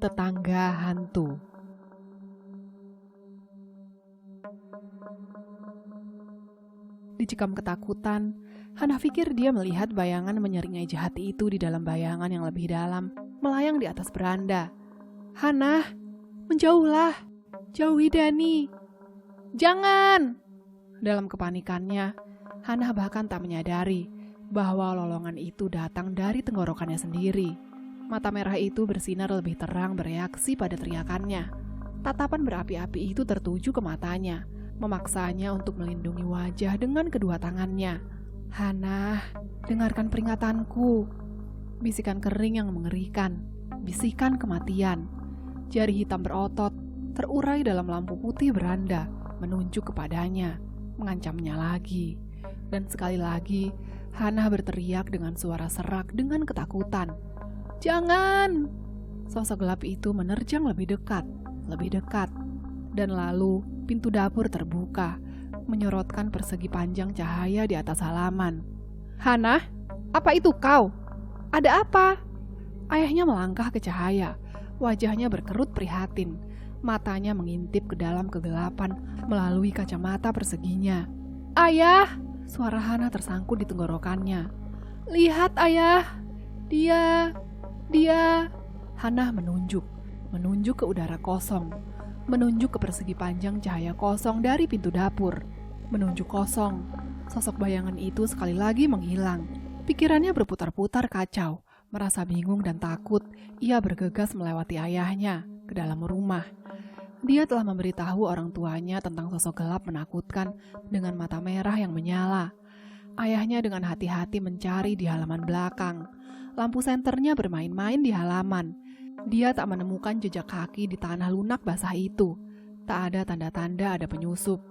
Tetangga hantu. Dicekam ketakutan, Hana pikir dia melihat bayangan menyeringai jahat itu di dalam bayangan yang lebih dalam, melayang di atas beranda. "Hana, menjauhlah, jauhi Dani. Jangan!" Dalam kepanikannya, Hana bahkan tak menyadari bahwa lolongan itu datang dari tenggorokannya sendiri. Mata merah itu bersinar lebih terang bereaksi pada teriakannya. Tatapan berapi-api itu tertuju ke matanya, memaksanya untuk melindungi wajah dengan kedua tangannya. "Hana, dengarkan peringatanku." Bisikan kering yang mengerikan, bisikan kematian. Jari hitam berotot, terurai dalam lampu putih beranda, menunjuk kepadanya, mengancamnya lagi. Dan sekali lagi, Hana berteriak dengan suara serak dengan ketakutan. "Jangan!" Sosok gelap itu menerjang lebih dekat, dan lalu pintu dapur terbuka, menyorotkan persegi panjang cahaya di atas halaman. "Hana, apa itu kau? Ada apa?" Ayahnya melangkah ke cahaya, wajahnya berkerut prihatin, matanya mengintip ke dalam kegelapan melalui kacamata perseginya. "Ayah!" Suara Hana tersangkut di tenggorokannya. "Lihat ayah, dia." Hana menunjuk ke udara kosong, menunjuk ke persegi panjang cahaya kosong dari pintu dapur, menunjuk kosong. Sosok bayangan itu sekali lagi menghilang. Pikirannya berputar-putar kacau, merasa bingung dan takut. Ia bergegas melewati ayahnya ke dalam rumah. Dia telah memberitahu orang tuanya tentang sosok gelap menakutkan dengan mata merah yang menyala. Ayahnya dengan hati-hati mencari di halaman belakang. Lampu senternya bermain-main di halaman. Dia tak menemukan jejak kaki di tanah lunak basah itu. Tak ada tanda-tanda ada penyusup.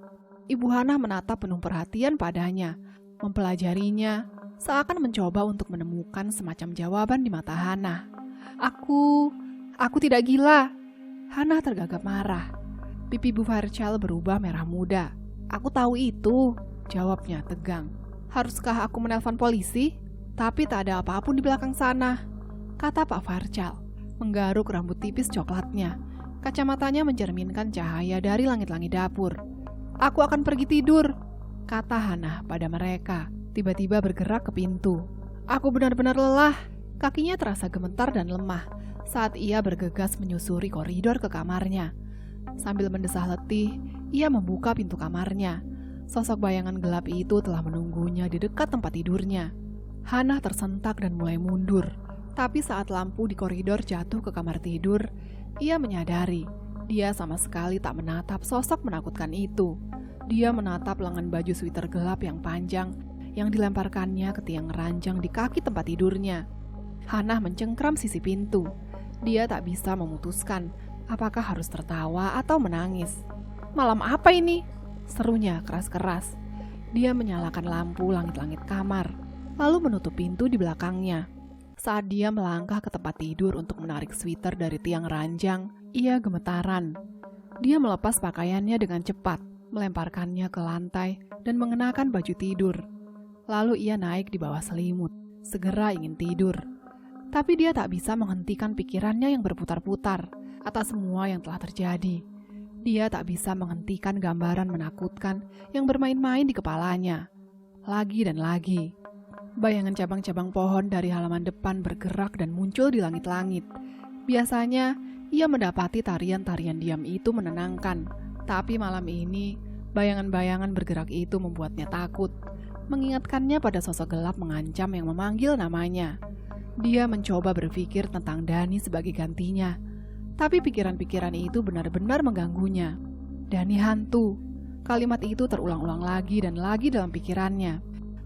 Ibu Hana menatap penuh perhatian padanya, mempelajarinya, seakan mencoba untuk menemukan semacam jawaban di mata Hana. Aku tidak gila." Hana tergagap marah. Pipi Bu Fairchild berubah merah muda. "Aku tahu itu," jawabnya tegang. "Haruskah aku menelpon polisi? Tapi tak ada apapun di belakang sana," kata Pak Fairchild, menggaruk rambut tipis coklatnya. Kacamatanya mencerminkan cahaya dari langit-langit dapur. "Aku akan pergi tidur," kata Hana pada mereka, tiba-tiba bergerak ke pintu. "Aku benar-benar lelah." Kakinya terasa gemetar dan lemah saat ia bergegas menyusuri koridor ke kamarnya. Sambil mendesah letih, ia membuka pintu kamarnya. Sosok bayangan gelap itu telah menunggunya di dekat tempat tidurnya. Hana tersentak dan mulai mundur. Tapi saat lampu di koridor jatuh ke kamar tidur, ia menyadari dia sama sekali tak menatap sosok menakutkan itu. Dia menatap lengan baju sweater gelap yang panjang yang dilemparkannya ke tiang ranjang di kaki tempat tidurnya. Hana mencengkram sisi pintu. Dia tak bisa memutuskan apakah harus tertawa atau menangis. "Malam apa ini?" serunya keras-keras. Dia menyalakan lampu langit-langit kamar, lalu menutup pintu di belakangnya. Saat dia melangkah ke tempat tidur untuk menarik sweater dari tiang ranjang, ia gemetaran. Dia melepas pakaiannya dengan cepat, melemparkannya ke lantai, dan mengenakan baju tidur. Lalu ia naik di bawah selimut, segera ingin tidur. Tapi dia tak bisa menghentikan pikirannya yang berputar-putar atas semua yang telah terjadi. Dia tak bisa menghentikan gambaran menakutkan yang bermain-main di kepalanya. Lagi dan lagi. Bayangan cabang-cabang pohon dari halaman depan bergerak dan muncul di langit-langit. Biasanya, ia mendapati tarian-tarian diam itu menenangkan. Tapi malam ini, bayangan-bayangan bergerak itu membuatnya takut. Mengingatkannya pada sosok gelap mengancam yang memanggil namanya. Dia mencoba berpikir tentang Dani sebagai gantinya. Tapi pikiran-pikiran itu benar-benar mengganggunya. Dani hantu. Kalimat itu terulang-ulang lagi dan lagi dalam pikirannya.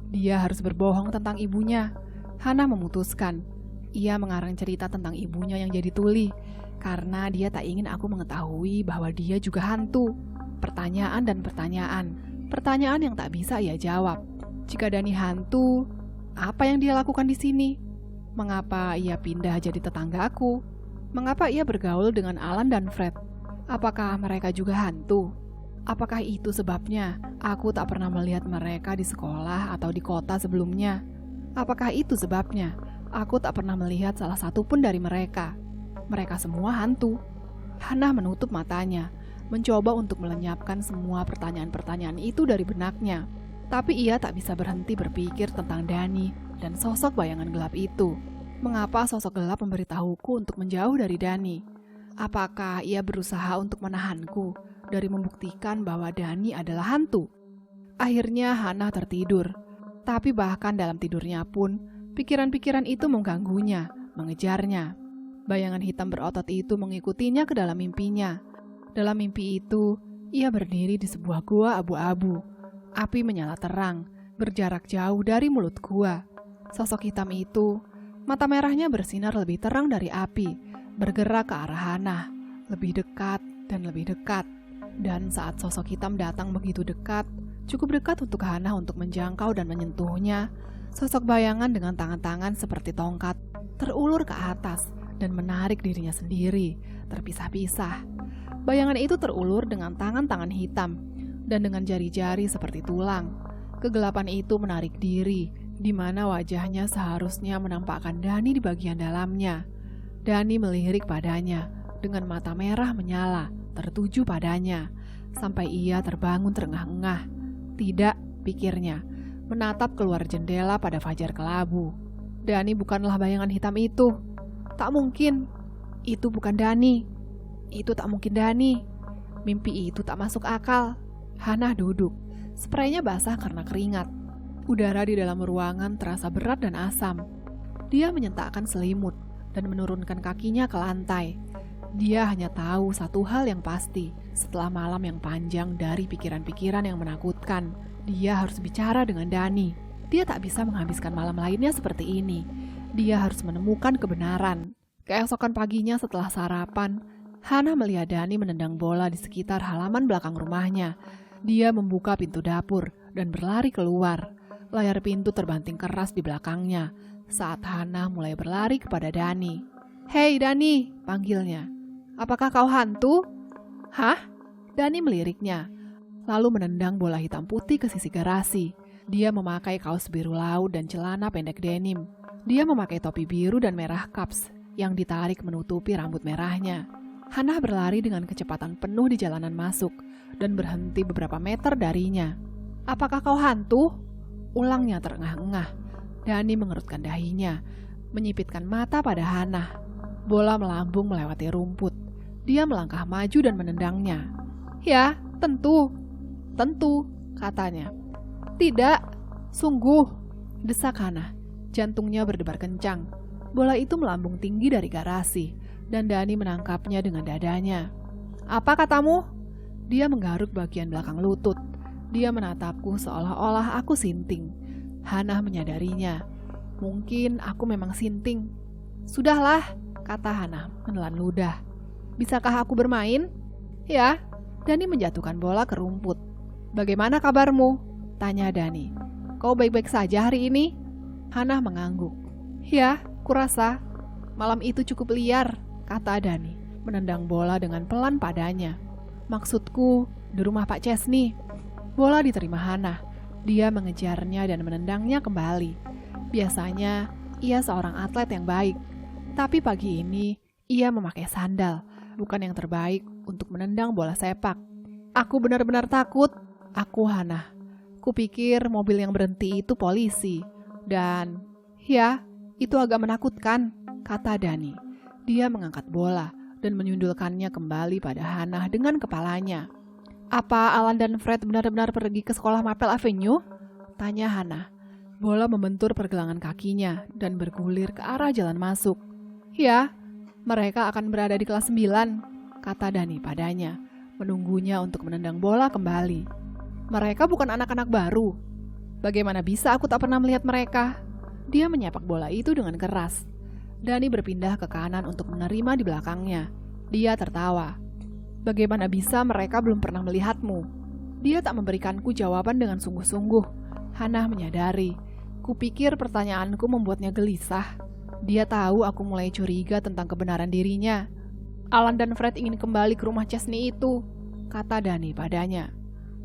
Dia harus berbohong tentang ibunya. Hana memutuskan. Ia mengarang cerita tentang ibunya yang jadi tuli. Karena dia tak ingin aku mengetahui bahwa dia juga hantu. Pertanyaan dan pertanyaan. Pertanyaan yang tak bisa ia jawab. Jika Dani hantu, apa yang dia lakukan di sini? Mengapa ia pindah jadi tetanggaku? Mengapa ia bergaul dengan Alan dan Fred? Apakah mereka juga hantu? Apakah itu sebabnya aku tak pernah melihat mereka di sekolah atau di kota sebelumnya? Apakah itu sebabnya aku tak pernah melihat salah satu pun dari mereka? Mereka semua hantu. Hannah menutup matanya, mencoba untuk melenyapkan semua pertanyaan-pertanyaan itu dari benaknya. Tapi ia tak bisa berhenti berpikir tentang Dani dan sosok bayangan gelap itu. Mengapa sosok gelap memberitahuku untuk menjauh dari Dani? Apakah ia berusaha untuk menahanku dari membuktikan bahwa Dani adalah hantu? Akhirnya Hannah tertidur. Tapi bahkan dalam tidurnya pun, pikiran-pikiran itu mengganggunya, mengejarnya. Bayangan hitam berotot itu mengikutinya ke dalam mimpinya. Dalam mimpi itu, ia berdiri di sebuah gua abu-abu. Api menyala terang, berjarak jauh dari mulut gua. Sosok hitam itu, mata merahnya bersinar lebih terang dari api, bergerak ke arah Hannah, lebih dekat dan lebih dekat. Dan saat sosok hitam datang begitu dekat, cukup dekat untuk Hannah untuk menjangkau dan menyentuhnya, sosok bayangan dengan tangan-tangan seperti tongkat terulur ke atas dan menarik dirinya sendiri, terpisah-pisah. Bayangan itu terulur dengan tangan-tangan hitam dan dengan jari-jari seperti tulang. Kegelapan itu menarik diri, di mana wajahnya seharusnya menampakkan Dani di bagian dalamnya. Dani melirik padanya dengan mata merah menyala, tertuju padanya, sampai ia terbangun terengah-engah. Tidak, pikirnya, menatap keluar jendela pada fajar kelabu. Dani bukanlah bayangan hitam itu. Tak mungkin. Itu bukan Dani. Itu tak mungkin Dani. Mimpi itu tak masuk akal. Hannah duduk. Spraynya basah karena keringat. Udara di dalam ruangan terasa berat dan asam. Dia menyentakkan selimut dan menurunkan kakinya ke lantai. Dia hanya tahu satu hal yang pasti. Setelah malam yang panjang dari pikiran-pikiran yang menakutkan, dia harus bicara dengan Dani. Dia tak bisa menghabiskan malam lainnya seperti ini. Dia harus menemukan kebenaran. Keesokan paginya setelah sarapan, Hannah melihat Dani menendang bola di sekitar halaman belakang rumahnya. Dia membuka pintu dapur dan berlari keluar. Layar pintu terbanting keras di belakangnya saat Hannah mulai berlari kepada Dani. "Hei Dani," panggilnya. "Apakah kau hantu?" "Hah?" Dani meliriknya, lalu menendang bola hitam putih ke sisi garasi. Dia memakai kaos biru laut dan celana pendek denim. Dia memakai topi biru dan merah caps yang ditarik menutupi rambut merahnya. Hannah berlari dengan kecepatan penuh di jalanan masuk dan berhenti beberapa meter darinya. "Apakah kau hantu?" Ulangnya terengah-engah. Dani mengerutkan dahinya, menyipitkan mata pada Hannah. Bola melambung melewati rumput. Dia melangkah maju dan menendangnya. "Ya, tentu." "Tentu," katanya. "Tidak, sungguh," desak Hannah. Jantungnya berdebar kencang. Bola itu melambung tinggi dari garasi, dan Dani menangkapnya dengan dadanya. "Apa katamu?" Dia menggaruk bagian belakang lutut. Dia menatapku seolah-olah aku sinting. Hannah menyadarinya. Mungkin aku memang sinting. "Sudahlah," kata Hannah menelan ludah. "Bisakah aku bermain?" "Ya." Dani menjatuhkan bola ke rumput. "Bagaimana kabarmu?" tanya Dani. "Kau baik-baik saja hari ini?" Hannah mengangguk. "Ya, kurasa. Malam itu cukup liar," kata Dani, menendang bola dengan pelan padanya. "Maksudku, di rumah Pak Chesney." Bola diterima Hannah. Dia mengejarnya dan menendangnya kembali. Biasanya, ia seorang atlet yang baik. Tapi pagi ini, ia memakai sandal, bukan yang terbaik untuk menendang bola sepak. "Aku benar-benar takut," aku Hannah. "Kupikir mobil yang berhenti itu polisi. Dan, ya, itu agak menakutkan," kata Dani. Dia mengangkat bola dan menyundulkannya kembali pada Hannah dengan kepalanya. "Apa Alan dan Fred benar-benar pergi ke sekolah Maple Avenue?" tanya Hannah. Bola membentur pergelangan kakinya dan bergulir ke arah jalan masuk. "Ya, mereka akan berada di kelas 9, kata Dani padanya, menunggunya untuk menendang bola kembali. "Mereka bukan anak-anak baru. Bagaimana bisa aku tak pernah melihat mereka?" Dia menyapak bola itu dengan keras. Dani berpindah ke kanan untuk menerima di belakangnya. Dia tertawa. "Bagaimana bisa mereka belum pernah melihatmu?" Dia tak memberikanku jawaban dengan sungguh-sungguh, Hannah menyadari. Kupikir pertanyaanku membuatnya gelisah. Dia tahu aku mulai curiga tentang kebenaran dirinya. Alan dan Fred ingin kembali ke rumah Chesney itu, kata Dani padanya.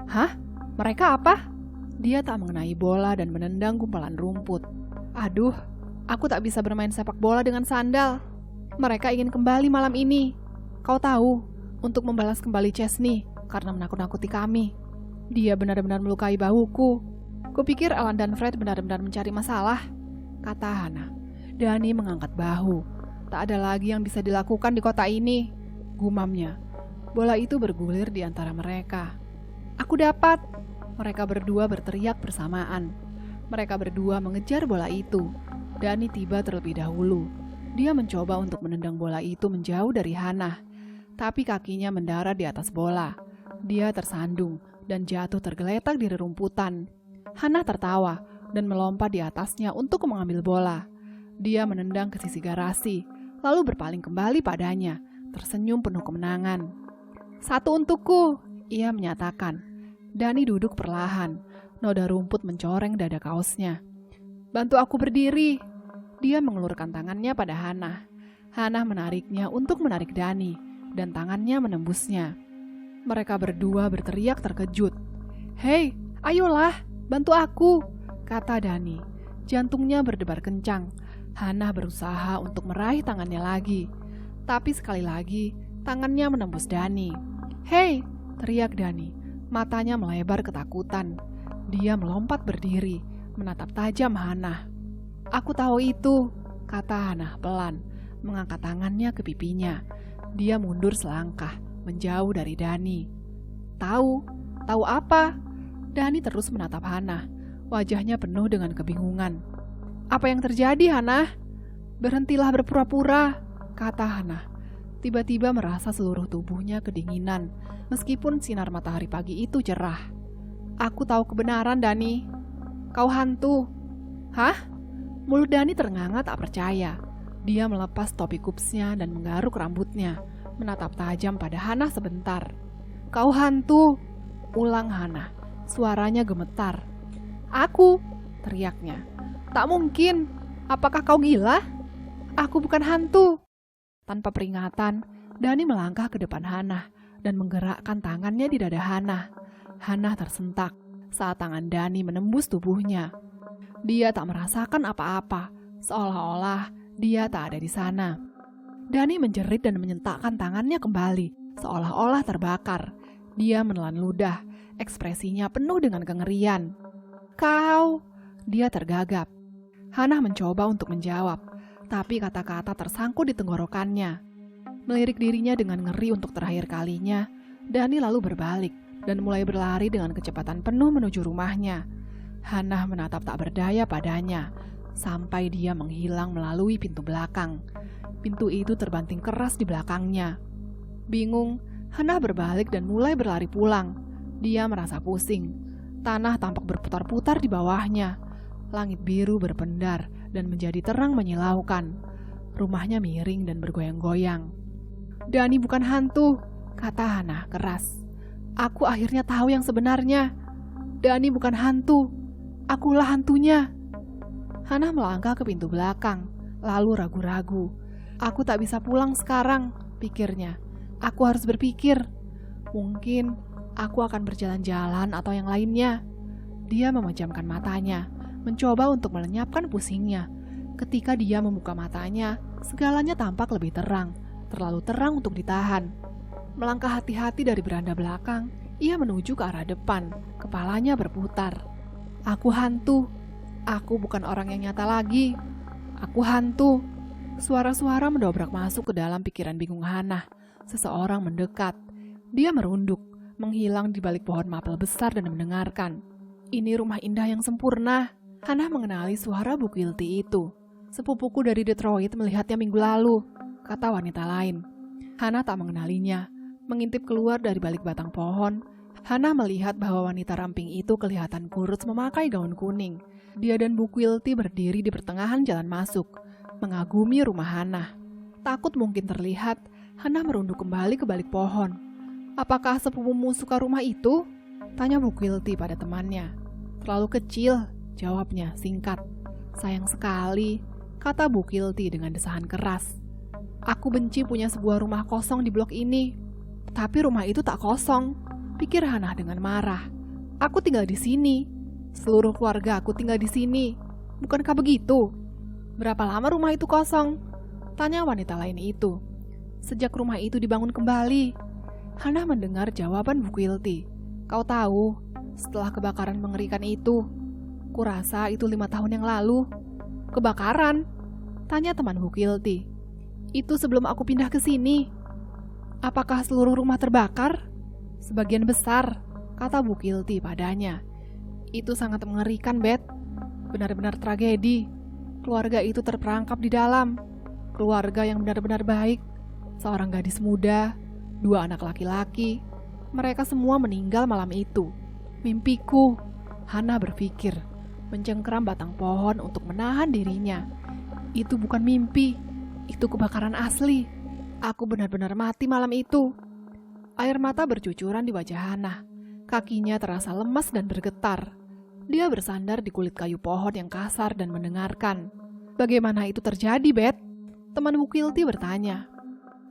Hah? Mereka apa? Dia tak mengenai bola dan menendang gumpalan rumput. Aduh, aku tak bisa bermain sepak bola dengan sandal. Mereka ingin kembali malam ini. Kau tahu, untuk membalas kembali Chesney karena menakut-nakuti kami. Dia benar-benar melukai bahuku. Kupikir Alan dan Fred benar-benar mencari masalah, kata Hannah. Dani mengangkat bahu. Tak ada lagi yang bisa dilakukan di kota ini, gumamnya. Bola itu bergulir di antara mereka. Aku dapat! Mereka berdua berteriak bersamaan. Mereka berdua mengejar bola itu. Dani tiba terlebih dahulu. Dia mencoba untuk menendang bola itu menjauh dari Hannah. Tapi kakinya mendarat di atas bola. Dia tersandung dan jatuh tergeletak di rerumputan. Hannah tertawa dan melompat di atasnya untuk mengambil bola. Dia menendang ke sisi garasi, lalu berpaling kembali padanya, tersenyum penuh kemenangan. Satu untukku, ia menyatakan. Dani duduk perlahan, noda rumput mencoreng dada kaosnya. Bantu aku berdiri. Dia mengelurkan tangannya pada Hannah. Hannah menariknya untuk menarik Dani, dan tangannya menembusnya. Mereka berdua berteriak terkejut. Hei, ayolah, bantu aku, kata Dani. Jantungnya berdebar kencang. Hannah berusaha untuk meraih tangannya lagi. Tapi sekali lagi, tangannya menembus Dani. Hei, teriak Dani. Matanya melebar ketakutan. Dia melompat berdiri, menatap tajam Hannah. Aku tahu itu, kata Hannah pelan, mengangkat tangannya ke pipinya. Dia mundur selangkah, menjauh dari Dani. Tahu apa? Dani terus menatap Hannah. Wajahnya penuh dengan kebingungan. Apa yang terjadi, Hannah? Berhentilah berpura-pura, kata Hannah. Tiba-tiba merasa seluruh tubuhnya kedinginan, meskipun sinar matahari pagi itu cerah. Aku tahu kebenaran, Dani. Kau hantu. Hah? Mulut Dani ternganga tak percaya. Dia melepas topi kupsnya dan menggaruk rambutnya, menatap tajam pada Hannah sebentar. Kau hantu, ulang Hannah. Suaranya gemetar. Aku, teriaknya. Tak mungkin. Apakah kau gila? Aku bukan hantu. Tanpa peringatan, Dani melangkah ke depan Hannah dan menggerakkan tangannya di dada Hannah. Hannah tersentak saat tangan Dani menembus tubuhnya. Dia tak merasakan apa-apa, seolah-olah dia tak ada di sana. Dani menjerit dan menyentakkan tangannya kembali, seolah-olah terbakar. Dia menelan ludah, ekspresinya penuh dengan kengerian. Kau, dia tergagap. Hannah mencoba untuk menjawab, tapi kata-kata tersangkut di tenggorokannya. Melirik dirinya dengan ngeri untuk terakhir kalinya, Dani lalu berbalik dan mulai berlari dengan kecepatan penuh menuju rumahnya. Hannah menatap tak berdaya padanya, sampai dia menghilang melalui pintu belakang. Pintu itu terbanting keras di belakangnya. Bingung, Hannah berbalik dan mulai berlari pulang. Dia merasa pusing. Tanah tampak berputar-putar di bawahnya. Langit biru berpendar dan menjadi terang menyilaukan. Rumahnya miring dan bergoyang-goyang. Dani bukan hantu, kata Hannah keras. Aku akhirnya tahu yang sebenarnya. Dani bukan hantu. Akulah hantunya. Hannah melangkah ke pintu belakang, lalu ragu-ragu. Aku tak bisa pulang sekarang, pikirnya. Aku harus berpikir. Mungkin aku akan berjalan-jalan atau yang lainnya. Dia memejamkan matanya, mencoba untuk melenyapkan pusingnya. Ketika dia membuka matanya, segalanya tampak lebih terang, terlalu terang untuk ditahan. Melangkah hati-hati dari beranda belakang, ia menuju ke arah depan, kepalanya berputar. Aku hantu. Aku bukan orang yang nyata lagi. Aku hantu. Suara-suara mendobrak masuk ke dalam pikiran bingung Hannah. Seseorang mendekat. Dia merunduk, menghilang di balik pohon mapel besar dan mendengarkan. Ini rumah indah yang sempurna. Hannah mengenali suara Bu Quilty itu. Sepupuku dari Detroit melihatnya minggu lalu, kata wanita lain. Hannah tak mengenalinya. Mengintip keluar dari balik batang pohon, Hannah melihat bahwa wanita ramping itu kelihatan kurus memakai gaun kuning. Dia dan Bu Quilty berdiri di pertengahan jalan masuk, mengagumi rumah Hannah. Takut mungkin terlihat, Hannah merunduk kembali ke balik pohon. Apakah sepupumu suka rumah itu? Tanya Bu Quilty pada temannya. Terlalu kecil, jawabnya singkat. Sayang sekali, kata Bu Kilty dengan desahan keras. Aku benci punya sebuah rumah kosong di blok ini. Tapi rumah itu tak kosong, pikir Hana dengan marah. Aku tinggal di sini. Seluruh keluarga aku tinggal di sini. Bukankah begitu? Berapa lama rumah itu kosong? Tanya wanita lain itu. Sejak rumah itu dibangun kembali. Hana mendengar jawaban Bu Kilty. Kau tahu, setelah kebakaran mengerikan itu, kurasa itu 5 tahun yang lalu. Kebakaran? Tanya teman Bu Kilty. Itu sebelum aku pindah ke sini. Apakah seluruh rumah terbakar? Sebagian besar, kata Bu Kilty padanya. Itu sangat mengerikan, Bet. Benar-benar tragedi. Keluarga itu terperangkap di dalam. Keluarga yang benar-benar baik. Seorang gadis muda, 2 anak laki-laki. Mereka semua meninggal malam itu. Mimpiku, Hana berpikir, mencengkeram batang pohon untuk menahan dirinya. Itu bukan mimpi, itu kebakaran asli. Aku benar-benar mati malam itu. Air mata bercucuran di wajah Hana. Kakinya terasa lemas dan bergetar. Dia bersandar di kulit kayu pohon yang kasar dan mendengarkan. Bagaimana itu terjadi, Bet? Teman Bu Kilty bertanya.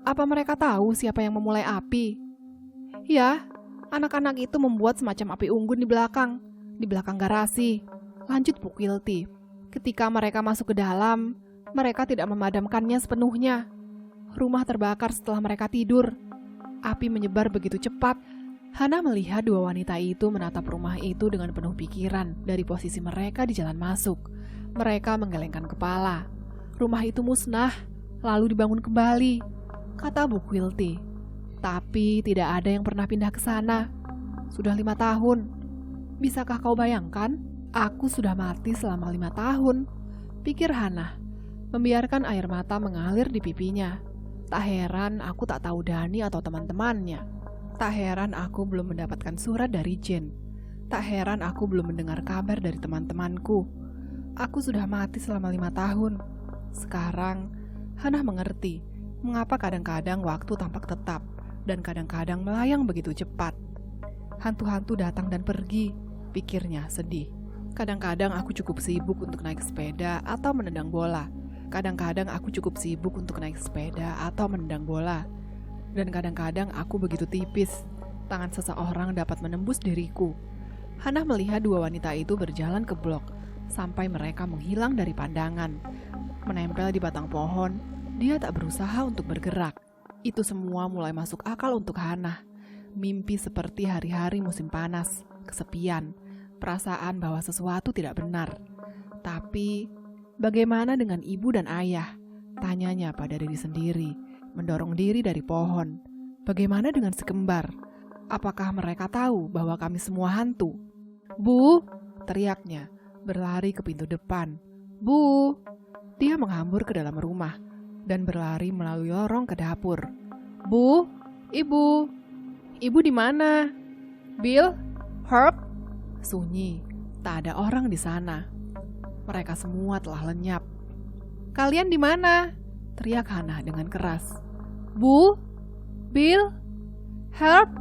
Apa mereka tahu siapa yang memulai api? Ya, anak-anak itu membuat semacam api unggun di belakang garasi. Lanjut Bu Kilty. Ketika mereka masuk ke dalam, mereka tidak memadamkannya sepenuhnya. Rumah terbakar setelah mereka tidur. Api menyebar begitu cepat. Hana melihat 2 wanita itu menatap rumah itu dengan penuh pikiran dari posisi mereka di jalan masuk. Mereka menggelengkan kepala. Rumah itu musnah, lalu dibangun kembali, kata Bu Kilty. Tapi tidak ada yang pernah pindah ke sana. Sudah 5 tahun. Bisakah kau bayangkan? Aku sudah mati selama 5 tahun, pikir Hana. Membiarkan air mata mengalir di pipinya. Tak heran aku tak tahu Dani atau teman-temannya. Tak heran aku belum mendapatkan surat dari Jane. Tak heran aku belum mendengar kabar dari teman-temanku. Aku sudah mati selama 5 tahun. Sekarang, Hana mengerti mengapa kadang-kadang waktu tampak tetap dan kadang-kadang melayang begitu cepat. Hantu-hantu datang dan pergi, pikirnya sedih. Kadang-kadang aku cukup sibuk untuk naik sepeda atau menendang bola. Kadang-kadang aku cukup sibuk untuk naik sepeda atau menendang bola. Dan kadang-kadang aku begitu tipis, tangan seseorang dapat menembus diriku. Hana melihat 2 wanita itu berjalan ke blok, sampai mereka menghilang dari pandangan. Menempel di batang pohon, dia tak berusaha untuk bergerak. Itu semua mulai masuk akal untuk Hana. Mimpi seperti hari-hari musim panas, kesepian, perasaan bahwa sesuatu tidak benar. Tapi, bagaimana dengan ibu dan ayah? Tanyanya pada diri sendiri, mendorong diri dari pohon. Bagaimana dengan si kembar? Apakah mereka tahu bahwa kami semua hantu? Bu, teriaknya, berlari ke pintu depan. Bu, dia menghambur ke dalam rumah dan berlari melalui lorong ke dapur. Bu, ibu di mana? Bill, Herb? Sunyi, tak ada orang di sana. Mereka semua telah lenyap. Kalian di mana? Teriak Hana dengan keras. Bu, Bill, Herb?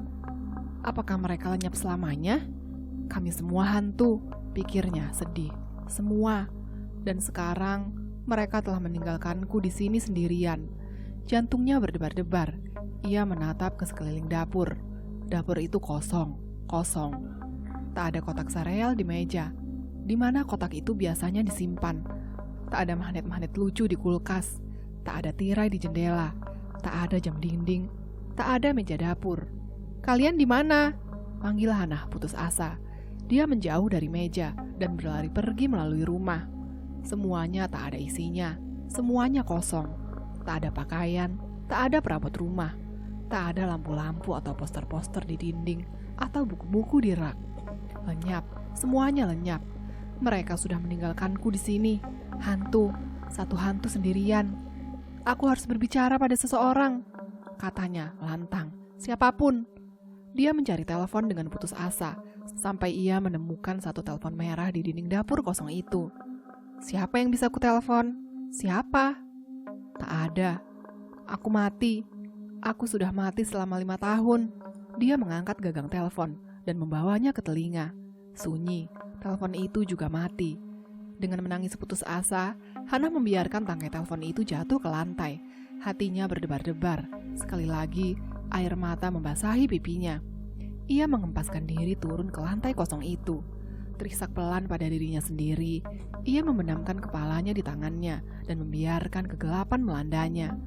Apakah mereka lenyap selamanya? Kami semua hantu, pikirnya sedih. Semua. Dan sekarang mereka telah meninggalkanku di sini sendirian. Jantungnya berdebar-debar. Ia menatap ke sekeliling dapur. Dapur itu kosong. Tak ada kotak sereal di meja, di mana kotak itu biasanya disimpan. Tak ada magnet-magnet lucu di kulkas. Tak ada tirai di jendela. Tak ada jam dinding. Tak ada meja dapur. Kalian di mana? Panggil Hana putus asa. Dia menjauh dari meja dan berlari pergi melalui rumah. Semuanya tak ada isinya. Semuanya kosong. Tak ada pakaian. Tak ada perabot rumah. Tak ada lampu-lampu atau poster-poster di dinding atau buku-buku di rak. Lenyap. Semuanya lenyap. Mereka sudah meninggalkanku di sini. Hantu. Satu hantu sendirian. Aku harus berbicara pada seseorang, katanya lantang. Siapapun. Dia mencari telepon dengan putus asa, sampai ia menemukan satu telepon merah di dinding dapur kosong itu. Siapa yang bisa ku telepon? Siapa? Tak ada. Aku mati. Aku sudah mati selama 5 tahun. Dia mengangkat gagang telepon dan membawanya ke telinga. Sunyi, Telepon itu juga mati. Dengan menangis putus asa, Hana membiarkan tangkai telepon itu jatuh ke lantai. Hatinya berdebar-debar. Sekali lagi, air mata membasahi pipinya. Ia mengempaskan diri turun ke lantai kosong itu. Terisak pelan pada dirinya sendiri, ia membenamkan kepalanya di tangannya dan membiarkan kegelapan melandanya.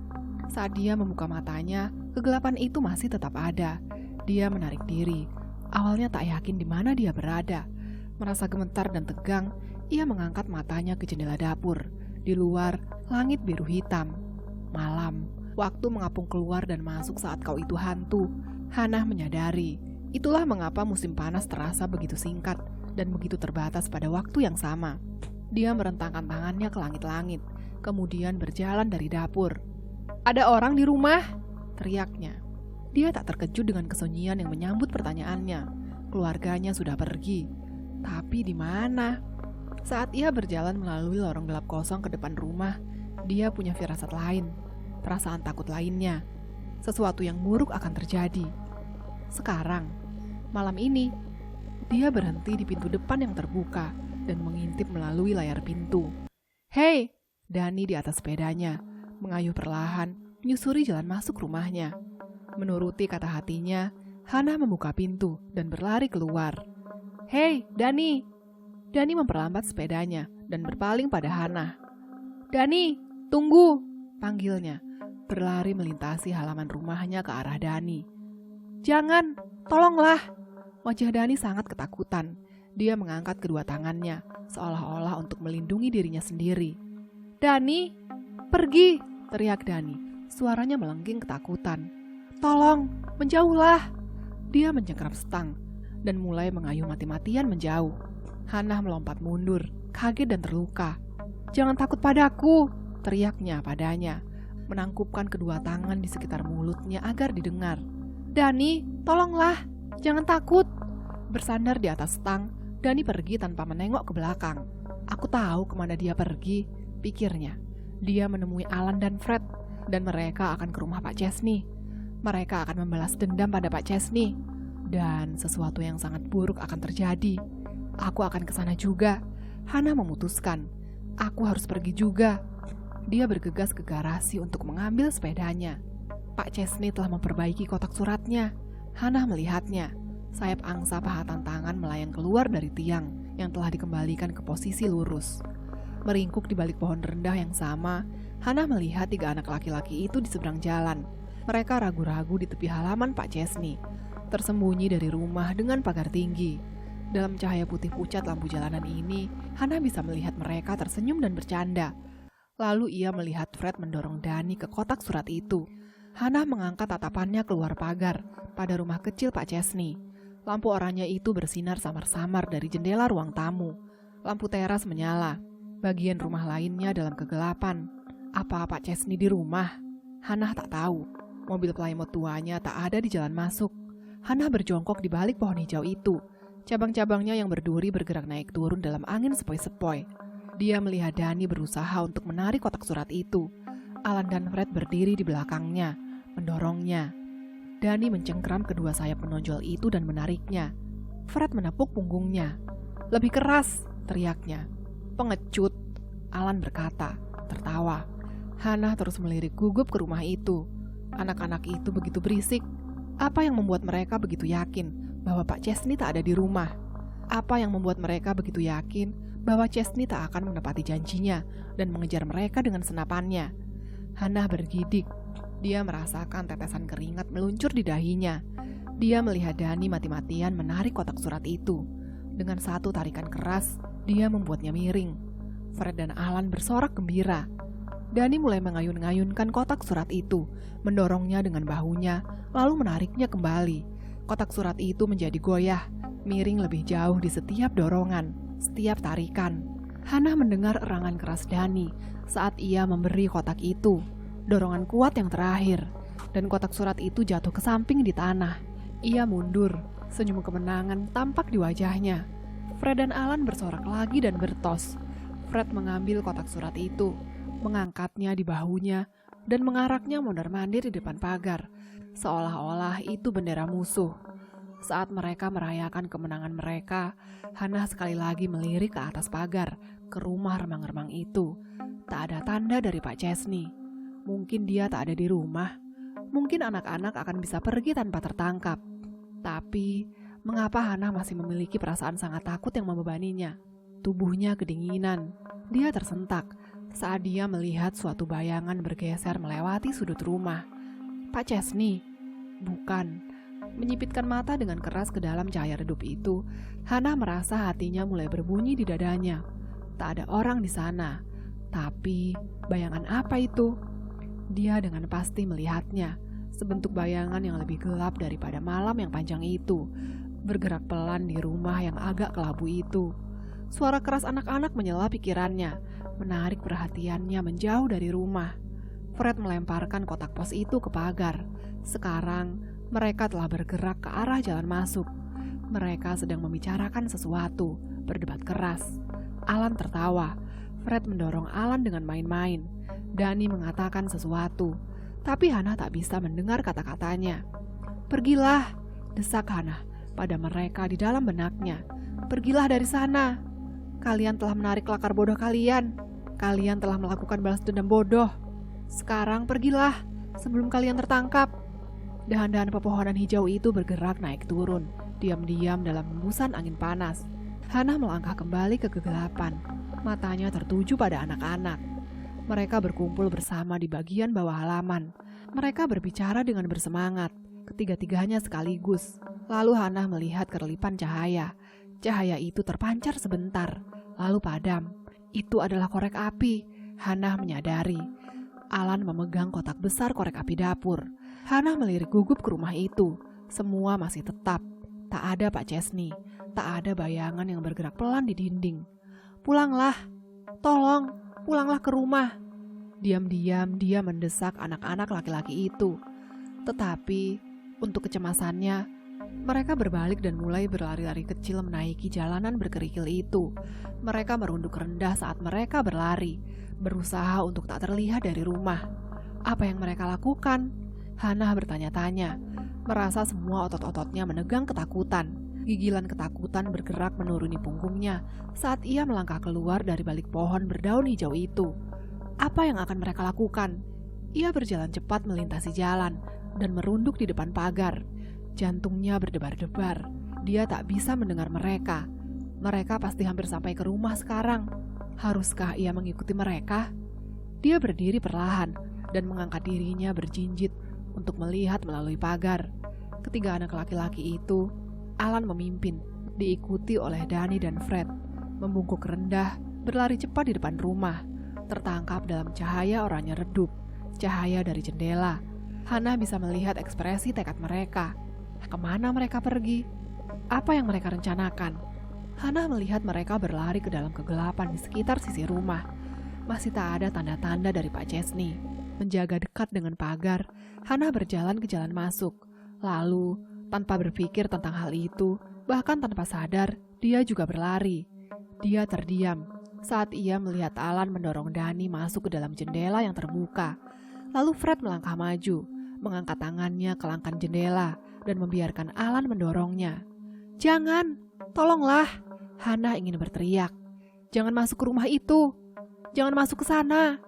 Saat dia membuka matanya, kegelapan itu masih tetap ada. Dia menarik diri. Awalnya tak yakin di mana dia berada. Merasa gemetar dan tegang, ia mengangkat matanya ke jendela dapur. Di luar, langit biru hitam. Malam, waktu mengapung keluar dan masuk saat kau itu hantu. Hana menyadari, itulah mengapa musim panas terasa begitu singkat dan begitu terbatas pada waktu yang sama. Dia merentangkan tangannya ke langit-langit, kemudian berjalan dari dapur. "Ada orang di rumah?" teriaknya. Dia tak terkejut dengan kesunyian yang menyambut pertanyaannya. Keluarganya sudah pergi. Tapi di mana? Saat ia berjalan melalui lorong gelap kosong ke depan rumah, dia punya firasat lain, perasaan takut lainnya. Sesuatu yang buruk akan terjadi. Sekarang, malam ini, dia berhenti di pintu depan yang terbuka dan mengintip melalui layar pintu. "Hei!" Dani di atas sepedanya, mengayuh perlahan, menyusuri jalan masuk rumahnya. Menuruti kata hatinya, Hana membuka pintu dan berlari keluar. "Hei, Dani!" Dani memperlambat sepedanya dan berpaling pada Hana. "Dani, tunggu!" panggilnya, berlari melintasi halaman rumahnya ke arah Dani. "Jangan, tolonglah!" Wajah Dani sangat ketakutan. Dia mengangkat kedua tangannya, seolah-olah untuk melindungi dirinya sendiri. "Dani, pergi!" teriak Dani. Suaranya melengking ketakutan. "Tolong, menjauhlah!" Dia mencengkram stang dan mulai mengayuh mati-matian menjauh. Hana melompat mundur, kaget dan terluka. "Jangan takut padaku!" teriaknya padanya, menangkupkan kedua tangan di sekitar mulutnya agar didengar. "Dani, tolonglah! Jangan takut!" Bersandar di atas stang, Dani pergi tanpa menengok ke belakang. "Aku tahu kemana dia pergi," pikirnya. Dia menemui Alan dan Fred, dan mereka akan ke rumah Pak Chesney. Mereka akan membalas dendam pada Pak Chesney. Dan sesuatu yang sangat buruk akan terjadi. Aku akan ke sana juga. Hana memutuskan. Aku harus pergi juga. Dia bergegas ke garasi untuk mengambil sepedanya. Pak Chesney telah memperbaiki kotak suratnya. Hana melihatnya. Sayap angsa pahatan tangan melayang keluar dari tiang yang telah dikembalikan ke posisi lurus. Meringkuk di balik pohon rendah yang sama, Hana melihat 3 anak laki-laki itu di seberang jalan. Mereka ragu-ragu di tepi halaman Pak Chesney, tersembunyi dari rumah dengan pagar tinggi. Dalam cahaya putih pucat lampu jalanan ini, Hana bisa melihat mereka tersenyum dan bercanda. Lalu ia melihat Fred mendorong Dani ke kotak surat itu. Hana mengangkat tatapannya keluar pagar pada rumah kecil Pak Chesney. Lampu oranye itu bersinar samar-samar dari jendela ruang tamu. Lampu teras menyala. Bagian rumah lainnya dalam kegelapan. Apa Pak Chesney di rumah? Hana tak tahu. Mobil Plymouth tuanya tak ada di jalan masuk. Hana berjongkok di balik pohon hijau itu. Cabang-cabangnya yang berduri bergerak naik turun dalam angin sepoi-sepoi. Dia melihat Dani berusaha untuk menarik kotak surat itu. Alan dan Fred berdiri di belakangnya, mendorongnya. Dani mencengkram kedua sayap menonjol itu dan menariknya. Fred menepuk punggungnya. "Lebih keras!" teriaknya. "Pengecut!" Alan berkata, tertawa. Hana terus melirik gugup ke rumah itu. Anak-anak itu begitu berisik. Apa yang membuat mereka begitu yakin bahwa Pak Chesney tak ada di rumah? Apa yang membuat mereka begitu yakin bahwa Chesney tak akan menepati janjinya dan mengejar mereka dengan senapannya? Hana bergidik. Dia merasakan tetesan keringat meluncur di dahinya. Dia melihat Dani mati-matian menarik kotak surat itu. Dengan satu tarikan keras, dia membuatnya miring. Fred dan Alan bersorak gembira. Dani mulai mengayun-ngayunkan kotak surat itu, mendorongnya dengan bahunya, lalu menariknya kembali. Kotak surat itu menjadi goyah, miring lebih jauh di setiap dorongan, setiap tarikan. Hana mendengar erangan keras Dani saat ia memberi kotak itu. Dorongan kuat yang terakhir, dan kotak surat itu jatuh ke samping di tanah. Ia mundur, senyum kemenangan tampak di wajahnya. Fred dan Alan bersorak lagi dan bertos. Fred mengambil kotak surat itu, mengangkatnya di bahunya, dan mengaraknya mondar-mandir di depan pagar, seolah-olah itu bendera musuh. Saat mereka merayakan kemenangan mereka, Hannah sekali lagi melirik ke atas pagar, ke rumah remang-remang itu. Tak ada tanda dari Pak Chesney. Mungkin dia tak ada di rumah. Mungkin anak-anak akan bisa pergi tanpa tertangkap. Tapi, mengapa Hannah masih memiliki perasaan sangat takut yang membebaninya? Tubuhnya kedinginan. Dia tersentak saat dia melihat suatu bayangan bergeser melewati sudut rumah. Pak Chesney? Bukan. Menyipitkan mata dengan keras ke dalam cahaya redup itu, Hannah merasa hatinya mulai berbunyi di dadanya. Tak ada orang di sana. Tapi, bayangan apa itu? Dia dengan pasti melihatnya. Sebentuk bayangan yang lebih gelap daripada malam yang panjang itu, bergerak pelan di rumah yang agak kelabu itu. Suara keras anak-anak menyela pikirannya, menarik perhatiannya menjauh dari rumah. Fred melemparkan kotak pos itu ke pagar. Sekarang, mereka telah bergerak ke arah jalan masuk. Mereka sedang membicarakan sesuatu, berdebat keras. Alan tertawa. Fred mendorong Alan dengan main-main. Danny mengatakan sesuatu, tapi Hannah tak bisa mendengar kata-katanya. "Pergilah," desak Hannah pada mereka di dalam benaknya. "Pergilah dari sana. Kalian telah menarik lakar bodoh kalian. Kalian telah melakukan balas dendam bodoh. Sekarang pergilah sebelum kalian tertangkap." Dahan-dahan pepohonan hijau itu bergerak naik turun, diam-diam dalam hembusan angin panas. Hannah melangkah kembali ke kegelapan. Matanya tertuju pada anak-anak. Mereka berkumpul bersama di bagian bawah halaman. Mereka berbicara dengan bersemangat, ketiga-tiganya sekaligus. Lalu Hannah melihat kerelipan cahaya. Cahaya itu terpancar sebentar, lalu padam. Itu adalah korek api. Hannah menyadari. Alan memegang kotak besar korek api dapur. Hannah melirik gugup ke rumah itu. Semua masih tetap. Tak ada Pak Chesney. Tak ada bayangan yang bergerak pelan di dinding. "Pulanglah. Tolong, pulanglah ke rumah." Diam-diam dia mendesak anak-anak laki-laki itu. Tetapi, untuk kecemasannya, mereka berbalik dan mulai berlari-lari kecil menaiki jalanan berkerikil itu. Mereka merunduk rendah saat mereka berlari, berusaha untuk tak terlihat dari rumah. Apa yang mereka lakukan? Hannah bertanya-tanya, merasa semua otot-ototnya menegang ketakutan. Gigilan ketakutan bergerak menuruni punggungnya saat ia melangkah keluar dari balik pohon berdaun hijau itu. Apa yang akan mereka lakukan? Ia berjalan cepat melintasi jalan dan merunduk di depan pagar. Jantungnya berdebar-debar. Dia tak bisa mendengar mereka. Mereka pasti hampir sampai ke rumah sekarang. Haruskah ia mengikuti mereka? Dia berdiri perlahan dan mengangkat dirinya berjinjit untuk melihat melalui pagar. Ketiga anak laki-laki itu, Alan memimpin, diikuti oleh Danny dan Fred, membungkuk rendah, berlari cepat di depan rumah, tertangkap dalam cahaya oranye redup, cahaya dari jendela. Hannah bisa melihat ekspresi tekad mereka. Kemana mereka pergi? Apa yang mereka rencanakan? Hannah melihat mereka berlari ke dalam kegelapan di sekitar sisi rumah. Masih tak ada tanda-tanda dari Pak Chesney. Menjaga dekat dengan pagar, Hannah berjalan ke jalan masuk. Lalu, tanpa berpikir tentang hal itu, bahkan tanpa sadar, dia juga berlari. Dia terdiam saat ia melihat Alan mendorong Danny masuk ke dalam jendela yang terbuka. Lalu Fred melangkah maju, mengangkat tangannya ke langkan jendela dan membiarkan Alan mendorongnya. "Jangan, tolonglah!" Hannah ingin berteriak. "Jangan masuk ke rumah itu! Jangan masuk ke sana!"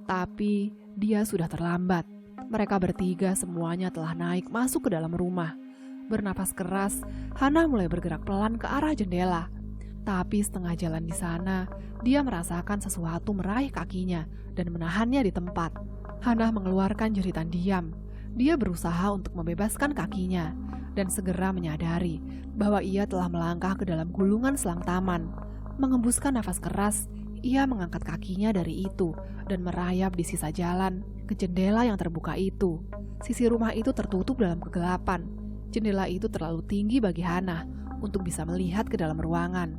Tapi dia sudah terlambat. Mereka bertiga semuanya telah naik masuk ke dalam rumah. Bernapas keras, Hannah mulai bergerak pelan ke arah jendela. Tapi setengah jalan di sana, dia merasakan sesuatu meraih kakinya dan menahannya di tempat. Hannah mengeluarkan jeritan diam. Dia berusaha untuk membebaskan kakinya dan segera menyadari bahwa ia telah melangkah ke dalam gulungan selang taman. Mengembuskan nafas keras, ia mengangkat kakinya dari itu dan merayap di sisa jalan ke jendela yang terbuka itu. Sisi rumah itu tertutup dalam kegelapan. Jendela itu terlalu tinggi bagi Hannah untuk bisa melihat ke dalam ruangan.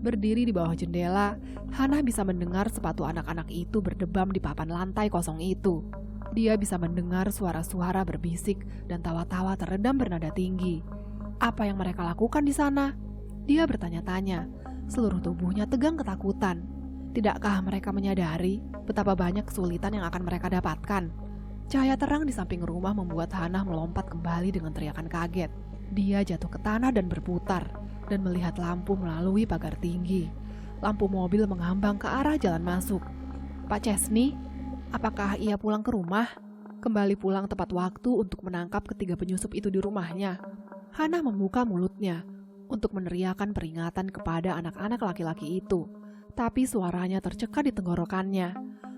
Berdiri di bawah jendela, Hannah bisa mendengar sepatu anak-anak itu berdebam di papan lantai kosong itu. Dia bisa mendengar suara-suara berbisik dan tawa-tawa teredam bernada tinggi. Apa yang mereka lakukan di sana? Dia bertanya-tanya. Seluruh tubuhnya tegang ketakutan. Tidakkah mereka menyadari betapa banyak kesulitan yang akan mereka dapatkan? Cahaya terang di samping rumah membuat Hannah melompat kembali dengan teriakan kaget. Dia jatuh ke tanah dan berputar, dan melihat lampu melalui pagar tinggi. Lampu mobil mengambang ke arah jalan masuk. Pak Chesney, apakah ia pulang ke rumah? Kembali pulang tepat waktu untuk menangkap ketiga penyusup itu di rumahnya. Hana membuka mulutnya untuk meneriakkan peringatan kepada anak-anak laki-laki itu. Tapi suaranya tercekat di tenggorokannya.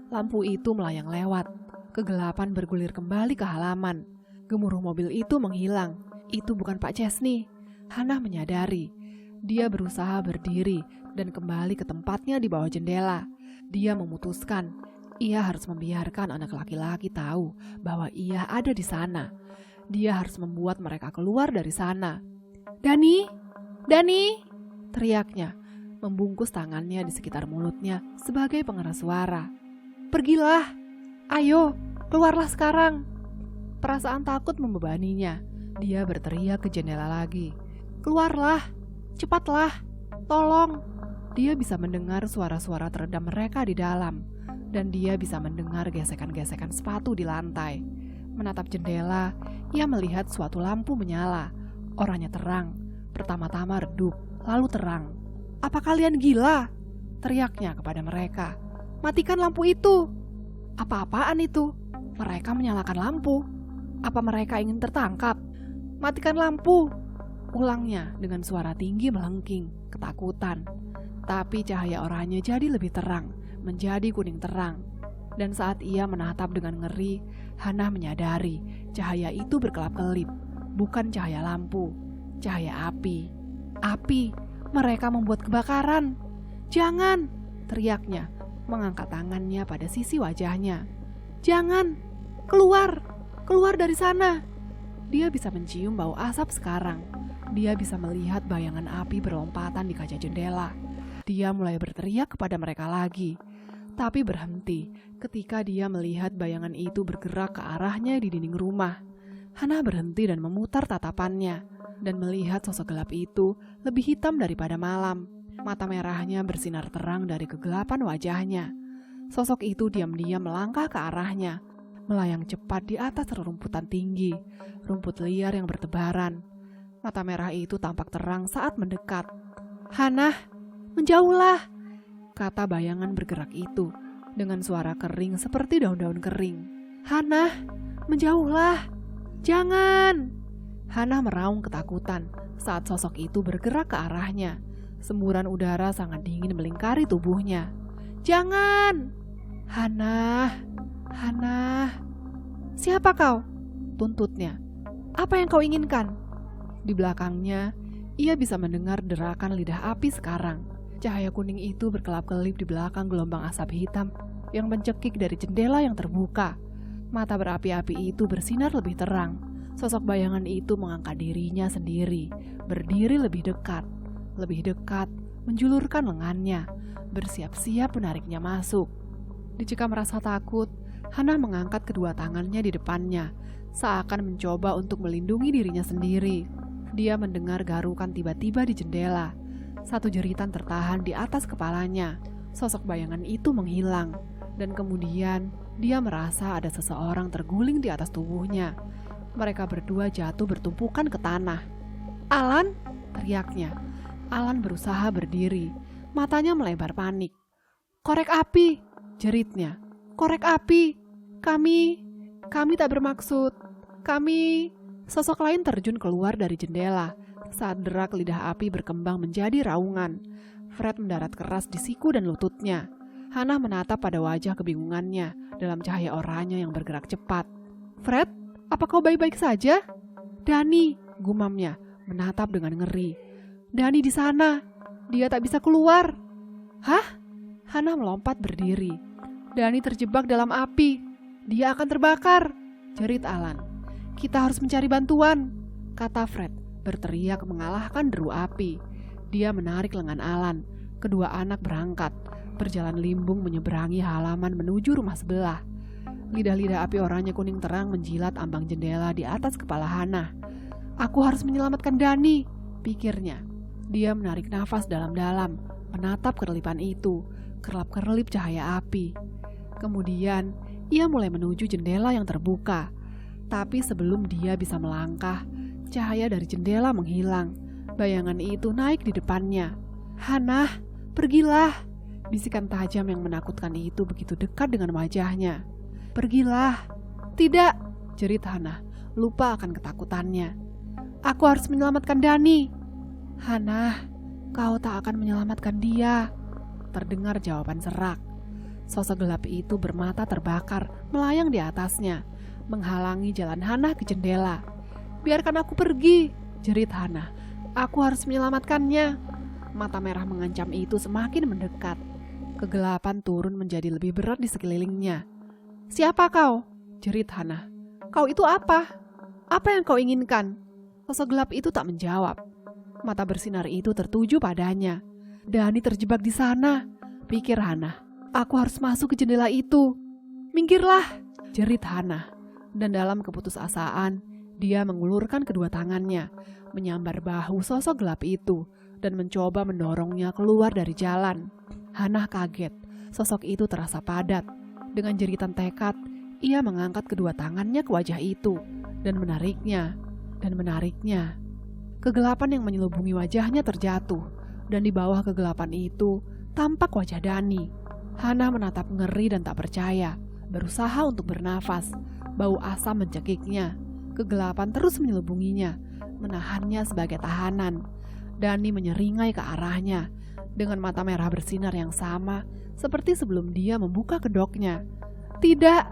Lampu itu melayang lewat. Kegelapan bergulir kembali ke halaman. Gemuruh mobil itu menghilang. Itu bukan Pak Chesney. Hana menyadari. Dia berusaha berdiri dan kembali ke tempatnya di bawah jendela. Dia memutuskan ia harus membiarkan anak laki-laki tahu bahwa ia ada di sana. Dia harus membuat mereka keluar dari sana. "Dani! Dani!" teriaknya, membungkus tangannya di sekitar mulutnya sebagai pengeras suara. "Pergilah! Ayo, keluarlah sekarang!" Perasaan takut membebaninya. Dia berteriak ke jendela lagi. "Keluarlah! Cepatlah! Tolong!" Dia bisa mendengar suara-suara teredam mereka di dalam. Dan dia bisa mendengar gesekan-gesekan sepatu di lantai. Menatap jendela, ia melihat suatu lampu menyala. Oranye terang, pertama-tama redup, lalu terang. "Apa kalian gila?" teriaknya kepada mereka. "Matikan lampu itu!" "Apa-apaan itu?" Mereka menyalakan lampu. "Apa mereka ingin tertangkap?" "Matikan lampu!" ulangnya dengan suara tinggi melengking, ketakutan. Tapi cahaya oranye jadi lebih terang, menjadi kuning terang. Dan saat ia menatap dengan ngeri, Hana menyadari cahaya itu berkelap-kelip, bukan cahaya lampu, cahaya api. Api, mereka membuat kebakaran. "Jangan!" teriaknya, mengangkat tangannya pada sisi wajahnya. "Jangan! Keluar! Keluar dari sana!" Dia bisa mencium bau asap sekarang. Dia bisa melihat bayangan api berlompatan di kaca jendela. Dia mulai berteriak kepada mereka lagi, tapi berhenti ketika dia melihat bayangan itu bergerak ke arahnya di dinding rumah. Hana berhenti dan memutar tatapannya, dan melihat sosok gelap itu lebih hitam daripada malam. Mata merahnya bersinar terang dari kegelapan wajahnya. Sosok itu diam-diam melangkah ke arahnya, melayang cepat di atas rerumputan tinggi, rumput liar yang bertebaran. Mata merah itu tampak terang saat mendekat. "Hana, menjauhlah!" kata bayangan bergerak itu dengan suara kering seperti daun-daun kering. "Hana, menjauhlah! Jangan!" Hana meraung ketakutan saat sosok itu bergerak ke arahnya. Semburan udara sangat dingin melingkari tubuhnya. "Jangan! Hana! Hana!" "Siapa kau?" tuntutnya. "Apa yang kau inginkan?" Di belakangnya, ia bisa mendengar derakan lidah api sekarang. Cahaya kuning itu berkelap-kelip di belakang gelombang asap hitam yang mencekik dari jendela yang terbuka. Mata berapi-api itu bersinar lebih terang. Sosok bayangan itu mengangkat dirinya sendiri, berdiri lebih dekat, menjulurkan lengannya, bersiap-siap menariknya masuk. Jika merasa takut, Hana mengangkat kedua tangannya di depannya, seakan mencoba untuk melindungi dirinya sendiri. Dia mendengar garukan tiba-tiba di jendela. Satu jeritan tertahan di atas kepalanya. Sosok bayangan itu menghilang, dan kemudian dia merasa ada seseorang terguling di atas tubuhnya. Mereka berdua jatuh bertumpukan ke tanah. "Alan!" teriaknya. Alan berusaha berdiri, matanya melebar panik. "Korek api!" jeritnya. "Korek api! Kami tak bermaksud. Kami..." Sosok lain terjun keluar dari jendela saat derak lidah api berkembang menjadi raungan. Fred mendarat keras di siku dan lututnya. Hana menatap pada wajah kebingungannya dalam cahaya oranye yang bergerak cepat. "Fred, apa kau baik-baik saja?" "Dani," gumamnya, menatap dengan ngeri. "Dani di sana. Dia tak bisa keluar." "Hah?" Hana melompat berdiri. "Dani terjebak dalam api. Dia akan terbakar," jerit Alan. "Kita harus mencari bantuan," kata Fred, berteriak mengalahkan deru api. Dia menarik lengan Alan. Kedua anak berangkat, berjalan limbung menyeberangi halaman menuju rumah sebelah. Lidah-lidah api oranye kuning terang menjilat ambang jendela di atas kepala Hana. "Aku harus menyelamatkan Dani," pikirnya. Dia menarik nafas dalam-dalam, menatap kerelipan itu, kerlap-kerlip cahaya api. Kemudian, ia mulai menuju jendela yang terbuka. Tapi sebelum dia bisa melangkah, Cahaya dari jendela menghilang. Bayangan itu naik di depannya. "Hannah, pergilah!" Bisikan tajam yang menakutkan itu begitu dekat dengan wajahnya. "Pergilah!" "Tidak!" jerit Hannah, lupa akan ketakutannya. "Aku harus menyelamatkan Dani." "Hannah, kau tak akan menyelamatkan dia," terdengar jawaban serak. Sosok gelap itu bermata terbakar melayang di atasnya, menghalangi jalan Hannah ke jendela. "Biarkan aku pergi," jerit Hannah. "Aku harus menyelamatkannya." Mata merah mengancam itu semakin mendekat. Kegelapan turun menjadi lebih berat di sekelilingnya. "Siapa kau?" jerit Hannah. "Kau itu apa? Apa yang kau inginkan?" Sosok gelap itu tak menjawab. Mata bersinar itu tertuju padanya. "Dani terjebak di sana," pikir Hannah. "Aku harus masuk ke jendela itu." "Minggirlah," jerit Hannah. Dan dalam keputusasaan, dia mengulurkan kedua tangannya, menyambar bahu sosok gelap itu, dan mencoba mendorongnya keluar dari jalan. Hannah kaget, sosok itu terasa padat. Dengan jeritan tekad, ia mengangkat kedua tangannya ke wajah itu, dan menariknya. Kegelapan yang menyelubungi wajahnya terjatuh, dan di bawah kegelapan itu, tampak wajah Dani. Hannah menatap ngeri dan tak percaya, berusaha untuk bernafas. Bau asam mencekiknya. Kegelapan terus menyelubunginya, menahannya sebagai tahanan. Dani menyeringai ke arahnya, dengan mata merah bersinar yang sama, seperti sebelum dia membuka kedoknya. "Tidak!"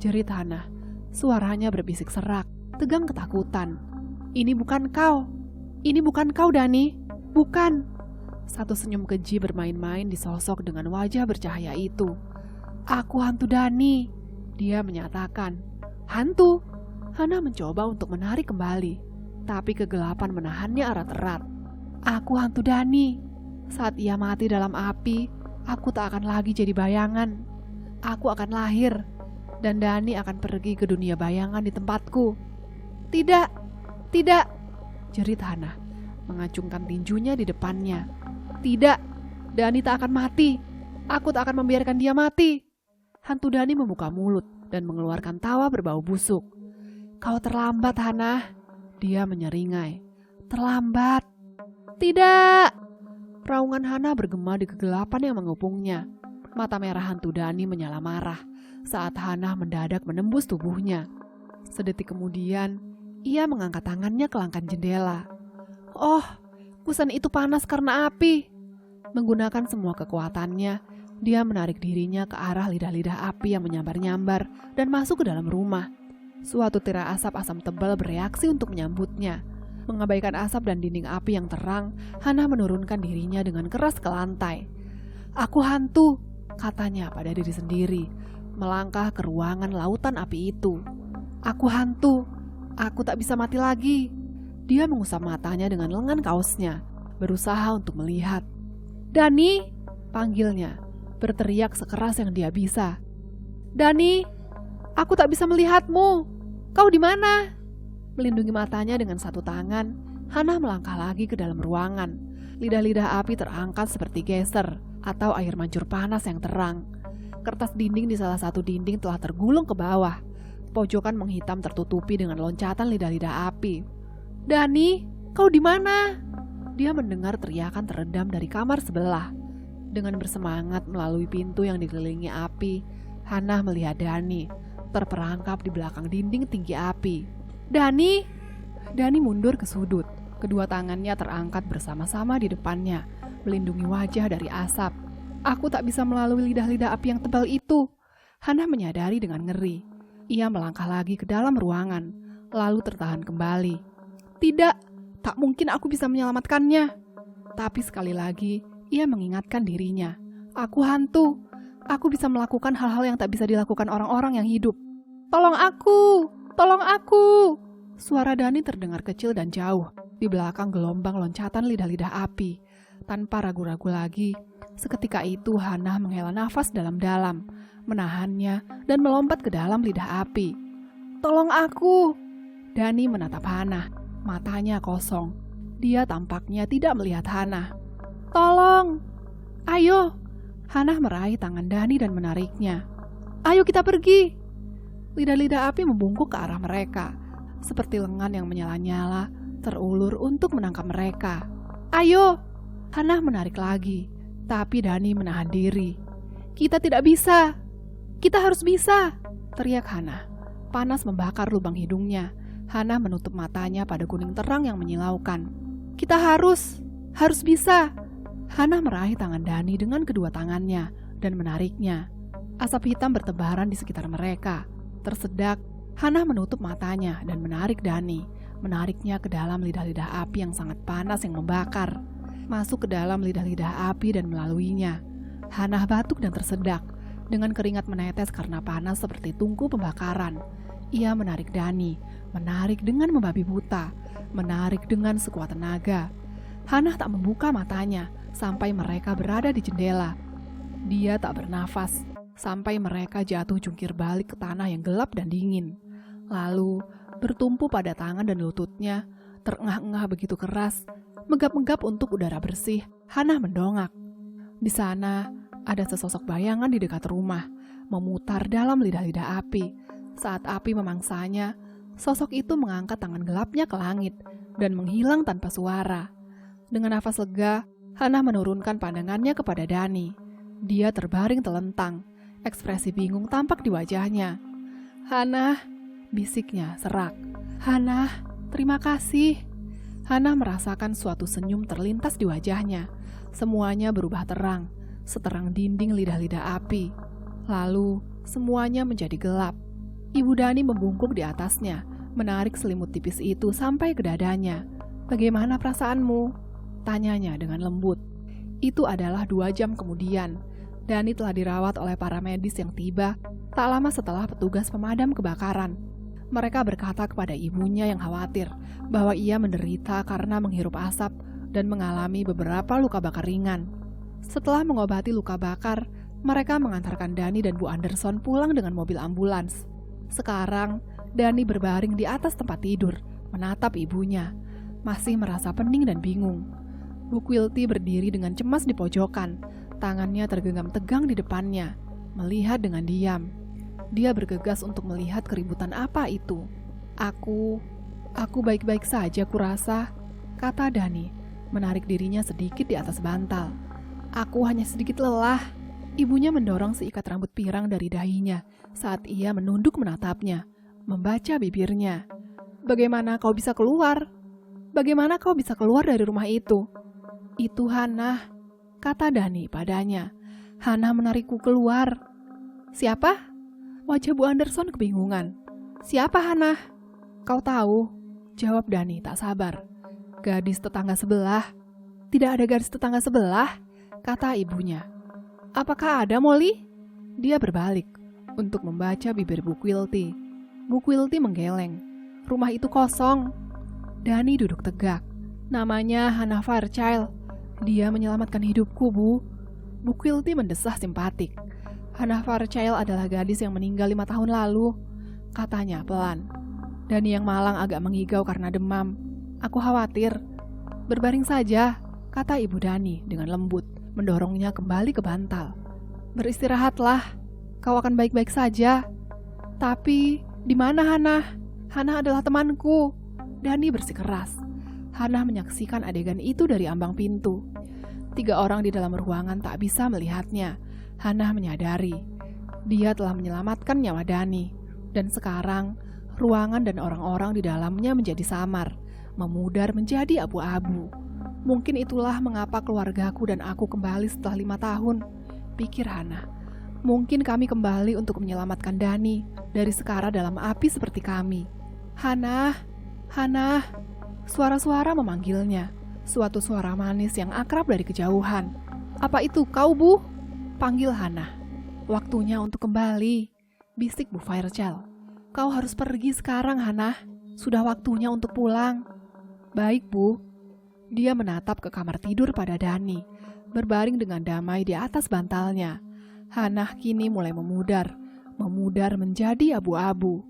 jerit Hannah. Suaranya berbisik serak, tegang ketakutan. "Ini bukan kau. Ini bukan kau, Dani. Bukan." Satu senyum keji bermain-main di sosok dengan wajah bercahaya itu. "Aku hantu Dani," dia menyatakan. "Hantu?" Hannah mencoba untuk menarik kembali, tapi kegelapan menahannya erat-erat. "Aku hantu Dani. Saat ia mati dalam api, aku tak akan lagi jadi bayangan. Aku akan lahir, dan Dani akan pergi ke dunia bayangan di tempatku." "Tidak, tidak!" jerit Hannah, mengacungkan tinjunya di depannya. "Tidak, Dani tak akan mati. Aku tak akan membiarkan dia mati." Hantu Dani membuka mulut dan mengeluarkan tawa berbau busuk. "Kau terlambat, Hannah," dia menyeringai. "Terlambat." "Tidak!" Raungan Hannah bergema di kegelapan yang mengepungnya. Mata merah hantu Dani menyala marah saat Hannah mendadak menembus tubuhnya. Sedetik kemudian, ia mengangkat tangannya ke langkan jendela. "Oh, kusen itu panas karena api." Menggunakan semua kekuatannya, dia menarik dirinya ke arah lidah-lidah api yang menyambar-nyambar dan masuk ke dalam rumah. Suatu tirai asap asam tebal bereaksi untuk menyambutnya. Mengabaikan asap dan dinding api yang terang, Hannah menurunkan dirinya dengan keras ke lantai. "Aku hantu," katanya pada diri sendiri, melangkah ke ruangan lautan api itu. "Aku hantu, aku tak bisa mati lagi." Dia mengusap matanya dengan lengan kaosnya, berusaha untuk melihat. "Dani!" panggilnya, berteriak sekeras yang dia bisa. "Dani, aku tak bisa melihatmu. Kau di mana?" Melindungi matanya dengan satu tangan, Hannah melangkah lagi ke dalam ruangan. Lidah-lidah api terangkat seperti geyser atau air mancur panas yang terang. Kertas dinding di salah satu dinding telah tergulung ke bawah. Pojokan menghitam tertutupi dengan loncatan lidah-lidah api. "Dani, kau di mana?" Dia mendengar teriakan teredam dari kamar sebelah. Dengan bersemangat melalui pintu yang dikelilingi api, Hannah melihat Dani terperangkap di belakang dinding tinggi api. "Dani!" Dani mundur ke sudut. Kedua tangannya terangkat bersama-sama di depannya, melindungi wajah dari asap. "Aku tak bisa melalui lidah-lidah api yang tebal itu." Hannah menyadari dengan ngeri. Ia melangkah lagi ke dalam ruangan, lalu tertahan kembali. "Tidak, tak mungkin aku bisa menyelamatkannya." Tapi sekali lagi, ia mengingatkan dirinya. "Aku hantu. Aku bisa melakukan hal-hal yang tak bisa dilakukan orang-orang yang hidup. Tolong aku! Tolong aku!" Suara Dani terdengar kecil dan jauh, di belakang gelombang loncatan lidah-lidah api. Tanpa ragu-ragu lagi, seketika itu Hannah menghela nafas dalam-dalam, menahannya dan melompat ke dalam lidah api. "Tolong aku!" Dani menatap Hannah. Matanya kosong. Dia tampaknya tidak melihat Hannah. "Tolong! Ayo!" Hannah meraih tangan Dani dan menariknya. "Ayo kita pergi!" Lidah-lidah api membungkuk ke arah mereka. Seperti lengan yang menyala-nyala, terulur untuk menangkap mereka. "Ayo!" Hana menarik lagi, tapi Dani menahan diri. "Kita tidak bisa! Kita harus bisa!" teriak Hana. Panas membakar lubang hidungnya. Hana menutup matanya pada kuning terang yang menyilaukan. "Kita harus bisa!" Hana meraih tangan Dani dengan kedua tangannya dan menariknya. Asap hitam bertebaran di sekitar mereka. Tersedak, Hana menutup matanya dan menarik Dani, menariknya ke dalam lidah-lidah api yang sangat panas yang membakar. Masuk ke dalam lidah-lidah api dan melaluinya. Hana batuk dan tersedak, dengan keringat menetes karena panas seperti tungku pembakaran. Ia menarik Dani, menarik dengan membabi buta, menarik dengan sekuat tenaga. Hana tak membuka matanya sampai mereka berada di jendela. Dia tak bernafas sampai mereka jatuh jungkir balik ke tanah yang gelap dan dingin. Lalu bertumpu pada tangan dan lututnya, terengah-engah begitu keras, megap-megap untuk udara bersih. Hana mendongak. Di sana ada sesosok bayangan di dekat rumah, memutar dalam lidah-lidah api. Saat api memangsanya, sosok itu mengangkat tangan gelapnya ke langit dan menghilang tanpa suara. Dengan nafas lega, Hana menurunkan pandangannya kepada Dani. Dia terbaring telentang, ekspresi bingung tampak di wajahnya. "Hana," bisiknya serak. "Hana, terima kasih." Hana merasakan suatu senyum terlintas di wajahnya. Semuanya berubah terang, seterang dinding lidah-lidah api. Lalu, semuanya menjadi gelap. Ibu Dani membungkuk di atasnya, menarik selimut tipis itu sampai ke dadanya. "Bagaimana perasaanmu?" tanyanya dengan lembut. Itu adalah 2 jam kemudian. Dani telah dirawat oleh para medis yang tiba tak lama setelah petugas pemadam kebakaran. Mereka berkata kepada ibunya yang khawatir bahwa ia menderita karena menghirup asap dan mengalami beberapa luka bakar ringan. Setelah mengobati luka bakar, mereka mengantarkan Dani dan Bu Anderson pulang dengan mobil ambulans. Sekarang, Dani berbaring di atas tempat tidur, menatap ibunya, masih merasa pening dan bingung. Bu Quilty berdiri dengan cemas di pojokan, tangannya tergenggam tegang di depannya, melihat dengan diam. Dia bergegas untuk melihat keributan apa itu. Aku baik-baik saja kurasa," kata Dani, menarik dirinya sedikit di atas bantal. "Aku hanya sedikit lelah." Ibunya mendorong seikat rambut pirang dari dahinya saat ia menunduk menatapnya, membaca bibirnya. "Bagaimana kau bisa keluar? Bagaimana kau bisa keluar dari rumah itu?" "Itu Hana," kata Dani padanya. "Hana menarikku keluar." "Siapa?" Wajah Bu Anderson kebingungan. "Siapa Hana?" "Kau tahu," jawab Dani tak sabar. "Gadis tetangga sebelah." "Tidak ada gadis tetangga sebelah," kata ibunya. "Apakah ada, Molly?" Dia berbalik untuk membaca bibir Bu Quilty. Bu Quilty menggeleng. "Rumah itu kosong." Dani duduk tegak. "Namanya Hana Fairchild. Dia menyelamatkan hidupku, Bu." Bu Quilty mendesah simpatik. "Hana Fairchild adalah gadis yang meninggal 5 tahun lalu," katanya pelan. Dani yang malang agak mengigau karena demam. "Aku khawatir." "Berbaring saja," kata Ibu Dani dengan lembut, mendorongnya kembali ke bantal. "Beristirahatlah, kau akan baik-baik saja." "Tapi, di mana Hana? Hana adalah temanku." Dani bersikeras. Hana menyaksikan adegan itu dari ambang pintu. 3 orang di dalam ruangan tak bisa melihatnya. Hana menyadari, dia telah menyelamatkan nyawa Dani. Dan sekarang, ruangan dan orang-orang di dalamnya menjadi samar, memudar menjadi abu-abu. "Mungkin itulah mengapa keluargaku dan aku kembali setelah 5 tahun, pikir Hana. "Mungkin kami kembali untuk menyelamatkan Dani dari sekara dalam api seperti kami." "Hana, Hana." Suara-suara memanggilnya, suatu suara manis yang akrab dari kejauhan. "Apa itu kau, Bu?" panggil Hana. "Waktunya untuk kembali," bisik Bu Fairchild. "Kau harus pergi sekarang, Hana. Sudah waktunya untuk pulang." "Baik, Bu." Dia menatap ke kamar tidur pada Dani, berbaring dengan damai di atas bantalnya. Hana kini mulai memudar menjadi abu-abu.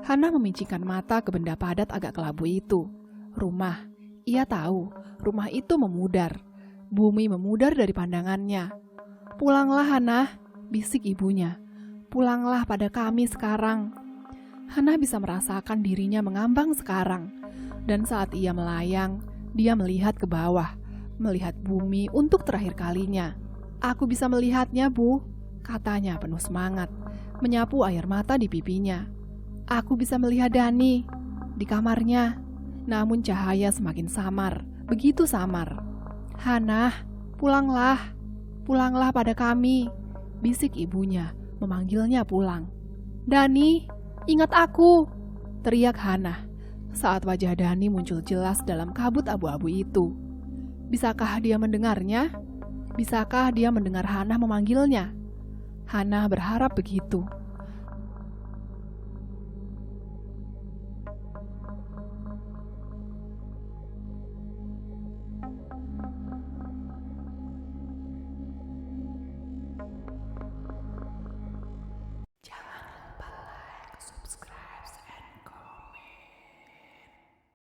Hana memincingkan mata ke benda padat agak kelabu itu. Rumah. Ia tahu, rumah itu memudar. Bumi memudar dari pandangannya. "Pulanglah Hana," bisik ibunya. "Pulanglah pada kami sekarang." Hana bisa merasakan dirinya mengambang sekarang. Dan saat ia melayang, dia melihat ke bawah, melihat bumi untuk terakhir kalinya. "Aku bisa melihatnya, Bu," katanya penuh semangat, menyapu air mata di pipinya. "Aku bisa melihat Dani di kamarnya." Namun cahaya semakin samar, begitu samar. "Hannah, pulanglah, pulanglah pada kami," bisik ibunya, memanggilnya pulang. "Dani, ingat aku," teriak Hannah saat wajah Dani muncul jelas dalam kabut abu-abu itu. Bisakah dia mendengarnya? Bisakah dia mendengar Hannah memanggilnya? Hannah berharap begitu.